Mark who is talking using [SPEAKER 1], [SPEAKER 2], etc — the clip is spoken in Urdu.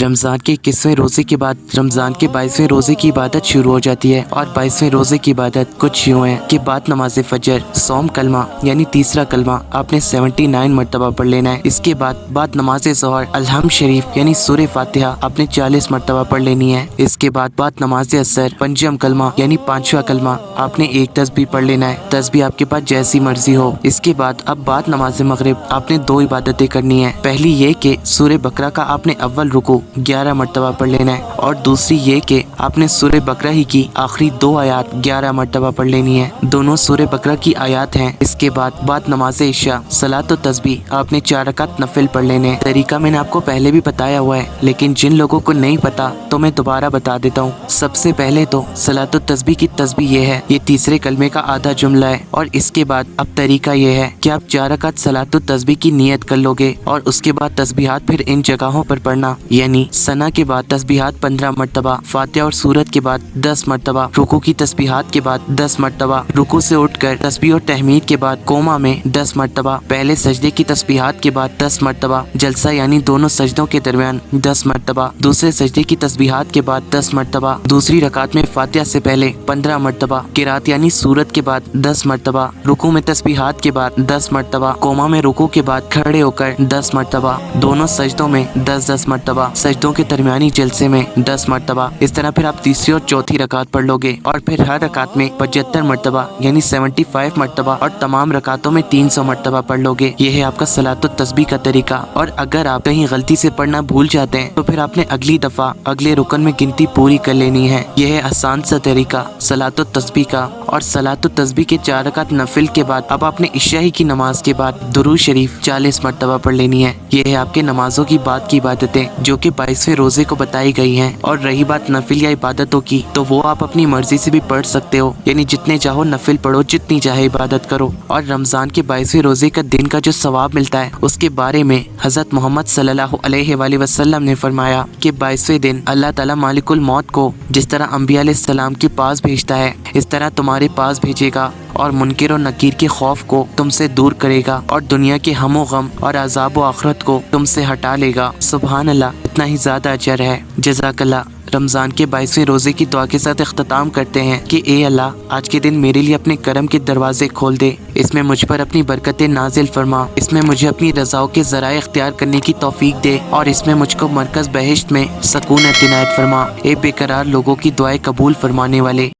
[SPEAKER 1] رمضان کے 21ویں روزے کے بعد رمضان کے 22ویں روزے کی عبادت شروع ہو جاتی ہے، اور 22ویں روزے کی عبادت کچھ یوں ہے کہ بعد نماز فجر صوم کلمہ یعنی تیسرا کلمہ آپ نے 79 مرتبہ پڑھ لینا ہے۔ اس کے بعد نماز ظہر الحمد شریف یعنی سورہ فاتحہ آپ نے 40 مرتبہ پڑھ لینی ہے۔ اس کے بعد نماز عصر پنجم کلمہ یعنی 5واں کلمہ آپ نے ایک تسبیح پڑھ لینا ہے، تسبیح آپ کے پاس جیسی مرضی ہو۔ اس کے بعد نماز مغرب آپ نے 2 عبادتیں کرنی ہیں۔ پہلی یہ کہ سورہ بقرہ کا آپ نے اول رکوع 11 مرتبہ پڑھ لینا ہے، اور دوسری یہ کہ آپ نے سورہ بقرہ ہی کی آخری 2 آیات 11 مرتبہ پڑھ لینی ہے۔ دونوں سورہ بقرہ کی آیات ہیں۔ اس کے بعد نماز عشاء صلاۃ و تسبیح آپ نے 4 رکعت نفل پڑھ لینے ہیں۔ طریقہ میں نے آپ کو پہلے بھی بتایا ہوا ہے، لیکن جن لوگوں کو نہیں پتا تو میں دوبارہ بتا دیتا ہوں۔ سب سے پہلے تو صلاۃ و تسبیح کی تسبیح یہ ہے، یہ تیسرے کلمے کا آدھا جملہ ہے، اور اس کے بعد اب طریقہ یہ ہے کہ آپ 4 رکعت صلاۃ و تسبیح کی نیت کر لو گے، اور اس کے بعد تسبیحات پھر ان جگہوں پر پڑھنا، یعنی ثنا کے بعد تسبیحات 15 مرتبہ، فاتحہ اور سورت کے بعد 10 مرتبہ، رکوع کی تسبیحات کے بعد 10 مرتبہ، رکوع سے اٹھ کر تسبیح اور تحمید کے بعد کوما میں 10 مرتبہ، پہلے سجدے کی تسبیحات کے بعد 10 مرتبہ، جلسہ یعنی دونوں سجدوں کے درمیان 10 مرتبہ، دوسرے سجدے کی تسبیحات کے بعد 10 مرتبہ، دوسری رکعت میں فاتحہ سے پہلے 15 مرتبہ، قرات یعنی سورت کے بعد 10 مرتبہ، رکوع میں تسبیحات کے بعد 10 مرتبہ، کوما میں رکوع کے بعد کھڑے ہو کر 10 مرتبہ، دونوں سجدوں میں 10 مرتبہ، سجدوں کے درمیانی جلسے میں 10 مرتبہ۔ اس طرح پھر آپ تیسری اور چوتھی رکعت پڑھ لو گے، اور پھر ہر رکعت میں 75 مرتبہ یعنی 75 مرتبہ، اور تمام رکعتوں میں 300 مرتبہ پڑھ لو گے۔ یہ ہے آپ کا صلاۃ و تسبیح کا طریقہ۔ اور اگر آپ کہیں غلطی سے پڑھنا بھول جاتے ہیں تو پھر آپ نے اگلی دفعہ اگلے رکن میں گنتی پوری کر لینی ہے۔ یہ ہے آسان سا طریقہ صلاۃ و تسبیح کا۔ اور صلاۃ و تسبیح کے 4 رکعت نفل کے بعد اب آپ نے عشاء کی نماز کے بعد درود شریف 40 مرتبہ پڑھ لینی ہے۔ یہ ہے آپ کے نمازوں کی بعد کی عبادتیں جو کہ 22ویں روزے کو بتائی گئی ہیں۔ اور رہی بات نفل یا عبادتوں کی، تو وہ آپ اپنی مرضی سے بھی پڑھ سکتے ہو، یعنی جتنے چاہو نفل پڑھو، جتنی چاہے عبادت کرو۔ اور رمضان کے 22ویں روزے کا دن کا جو ثواب ملتا ہے اس کے بارے میں حضرت محمد صلی اللہ علیہ وآلہ وسلم نے فرمایا کہ 22ویں دن اللہ تعالیٰ مالک الموت کو جس طرح انبیاء علیہ السلام کے پاس بھیجتا ہے، اس طرح تمہارے پاس بھیجے گا، اور منکر و نکیر کے خوف کو تم سے دور کرے گا، اور دنیا کے ہم و غم اور عذاب و آخرت کو تم سے ہٹا لے گا۔ سبحان اللہ، اتنا ہی زیادہ اجر ہے۔ جزاک اللہ۔ رمضان کے 22ویں روزے کی دعا کے ساتھ اختتام کرتے ہیں کہ اے اللہ، آج کے دن میرے لیے اپنے کرم کے دروازے کھول دے، اس میں مجھ پر اپنی برکتیں نازل فرما، اس میں مجھے اپنی رضاؤں کے ذرائع اختیار کرنے کی توفیق دے، اور اس میں مجھ کو مرکز بہشت میں سکونت عنایت فرما۔ اے بے قرار لوگوں کی دعائیں قبول فرمانے والے،